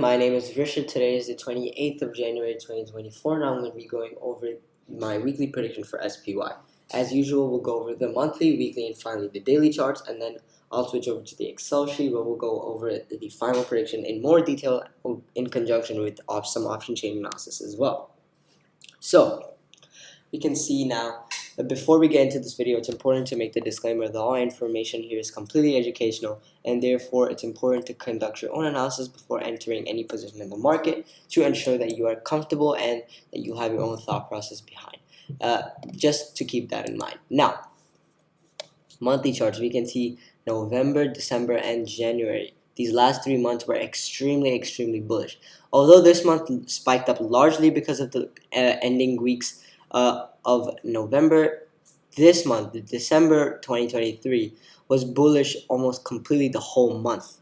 My name is Richard. Today is the 28th of January 2024, and I'm going to be going over my weekly prediction for SPY. As usual, we'll go over the monthly, weekly, and finally the daily charts, and then I'll switch over to the Excel sheet where we'll go over the final prediction in more detail in conjunction with some option chain analysis as well. So, we can see now that before we get into this video, it's important to make the disclaimer that all information here is completely educational, and therefore it's important to conduct your own analysis before entering any position in the market to ensure that you are comfortable and that you have your own thought process behind. Just to keep that in mind. Now, monthly charts, we can see November, December, and January. These last 3 months were extremely bullish. Although this month spiked up largely because of the ending weeks of November, this month, December 2023, was bullish almost completely the whole month.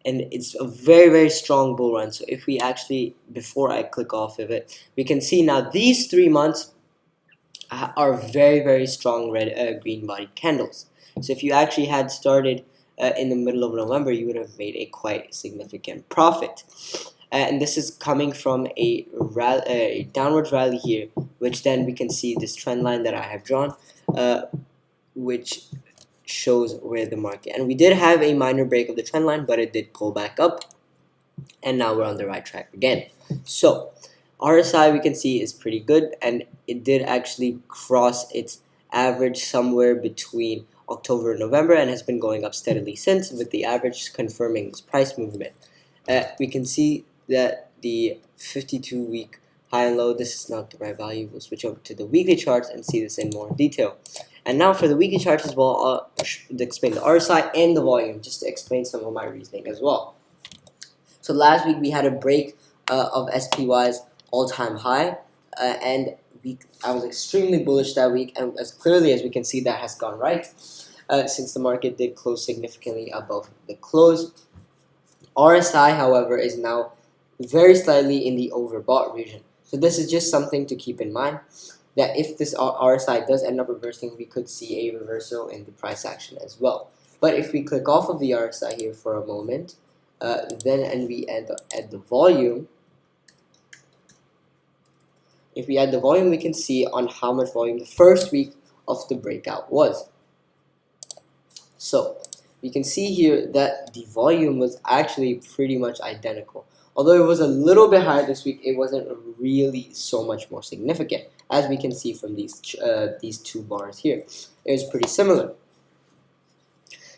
And it's a very strong bull run. So if we actually, before I click off of it, we can see now these 3 months are very strong green body candles. So if you actually had started in the middle of November, you would have made a quite significant profit. And this is coming from a downward rally here, which then we can see this trend line that I have drawn, which shows where the market, and we did have a minor break of the trend line, but it did pull back up, and now we're on the right track again. So RSI, we can see, is pretty good, and it did actually cross its average somewhere between October and November and has been going up steadily since, with the average confirming this price movement. We can see that the 52-week high and low, this is not the right value. We'll switch over to the weekly charts and see this in more detail. And now for the weekly charts as well, I'll explain the RSI and the volume, just to explain some of my reasoning as well. So last week we had a break of SPY's all-time high, and I was extremely bullish that week, and as clearly as we can see, that has gone right, since the market did close significantly above the close. RSI, however, is now very slightly in the overbought region. So this is just something to keep in mind, that if this RSI does end up reversing, we could see a reversal in the price action as well. But if we click off of the RSI here for a moment, and we add the volume, if we add the volume, we can see on how much volume the first week of the breakout was. So we can see here that the volume was actually pretty much identical. Although it was a little bit higher this week, it wasn't really so much more significant, as we can see from these two bars here. It was pretty similar.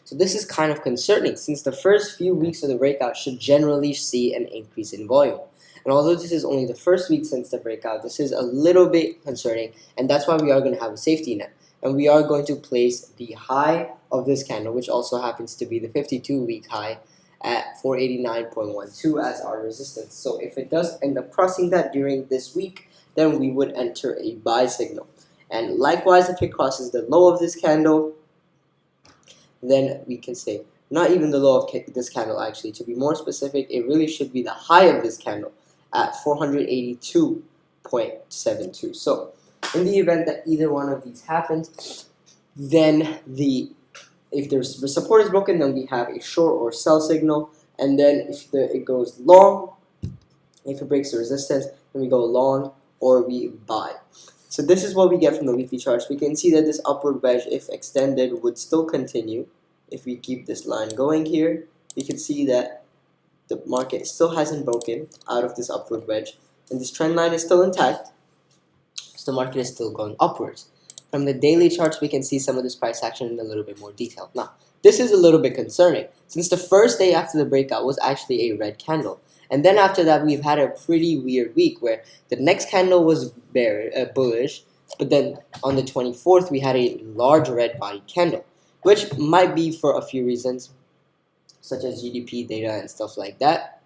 So this is kind of concerning, since the first few weeks of the breakout should generally see an increase in volume. And although this is only the first week since the breakout, this is a little bit concerning, and that's why we are going to have a safety net. And we are going to place the high of this candle, which also happens to be the 52-week high, at 489.12 as our resistance. So if it does end up crossing that during this week, then we would enter a buy signal. And likewise, if it crosses the low of this candle, then we can say, not even the low of this candle actually, to be more specific, it really should be the high of this candle at 482.72. So in the event that either one of these happens, then if the support is broken, then we have a short or sell signal, and then if it goes long, if it breaks the resistance, then we go long or we buy. So this is what we get from the weekly charts. We can see that this upward wedge, if extended, would still continue. If we keep this line going here, we can see that the market still hasn't broken out of this upward wedge, and this trend line is still intact, so the market is still going upwards. From the daily charts, we can see some of this price action in a little bit more detail. Now, this is a little bit concerning, since the first day after the breakout was actually a red candle. And then after that, we've had a pretty weird week where the next candle was bullish, but then on the 24th, we had a large red body candle, which might be for a few reasons, such as GDP data and stuff like that.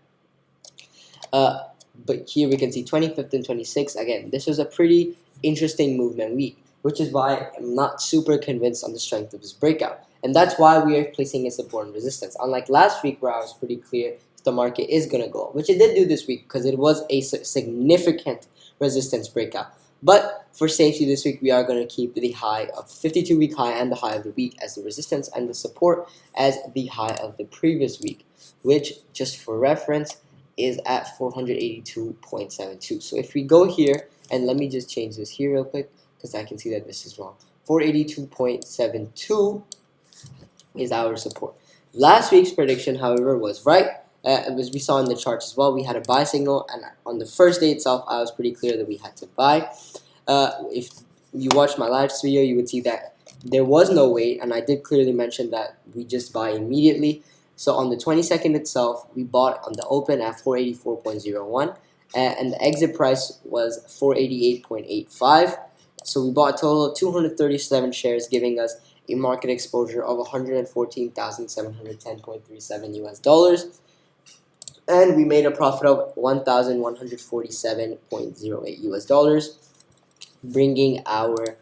But here we can see 25th and 26th. Again, this was a pretty interesting movement week, which is why I'm not super convinced on the strength of this breakout. And that's why we are placing a support and resistance. Unlike last week, where I was pretty clear if the market is going to go up, which it did do this week because it was a significant resistance breakout. But for safety this week, we are going to keep the high of 52-week high and the high of the week as the resistance, and the support as the high of the previous week, which, just for reference, is at 482.72. So if we go here, and let me just change this here real quick because I can see that this is wrong. 482.72 is our support. Last week's prediction, however, was right. As we saw in the charts as well, we had a buy signal, and on the first day itself, I was pretty clear that we had to buy. If you watched my last video, you would see that there was no wait, and I did clearly mention that we just buy immediately. So on the 22nd itself, we bought on the open at 484.01, and the exit price was 488.85. So we bought a total of 237 shares, giving us a market exposure of 114,710.37 US dollars, and we made a profit of 1,147.08 US dollars, bringing our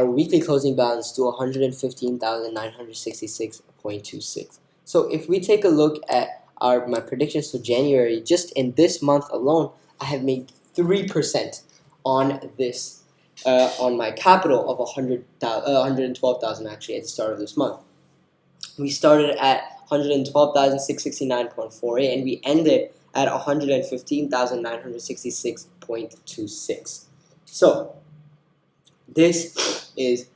weekly closing balance to 115,966.26. So if we take a look at my predictions for January, just in this month alone, I have made 3% on this on my capital of 112,000 actually at the start of this month. We started at 112,669.48 and we ended at 115,966.26. So this is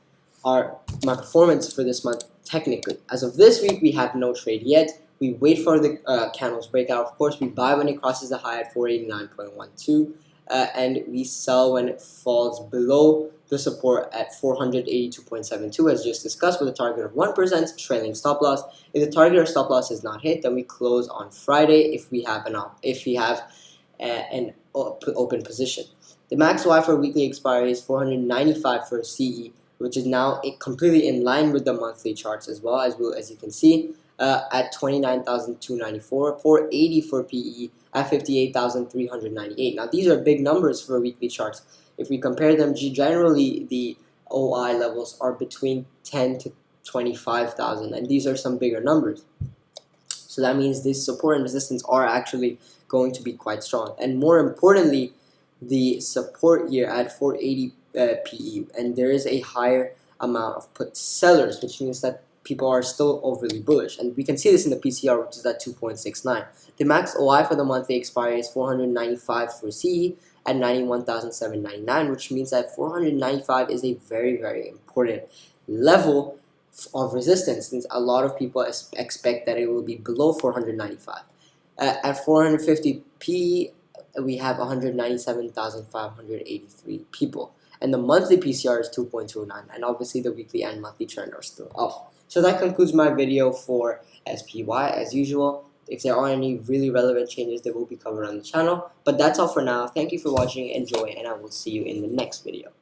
my performance for this month technically. As of this week, we have no trade yet. We wait for the candles breakout. Of course, we buy when it crosses the high at 489.12, and we sell when it falls below the support at 482.72, as just discussed, with a target of 1% trailing stop loss. If the target or stop loss is not hit, then we close on Friday if we have an open position. The max Y for weekly expiry is 495 for CE, which is now completely in line with the monthly charts as well, as you can see, at 29,294, 480 for PE at 58,398. Now these are big numbers for weekly charts. If we compare them, generally the OI levels are between 10 to 25,000, and these are some bigger numbers. So that means this support and resistance are actually going to be quite strong. And more importantly, the support here at 480 PE, and there is a higher amount of put sellers, which means that people are still overly bullish, and we can see this in the PCR, which is at 2.69. The max OI for the monthly expiry is 495 for CE at 91,799, which means that 495 is a very, very important level of resistance, since a lot of people expect that it will be below 495. At 450 PE, we have 197,583 people, and the monthly PCR is 2.29, and obviously the weekly and monthly trend are still up. So that concludes my video for SPY. As usual, if there are any really relevant changes, they will be covered on the channel. But that's all for now. Thank you for watching, enjoy, and I will see you in the next video.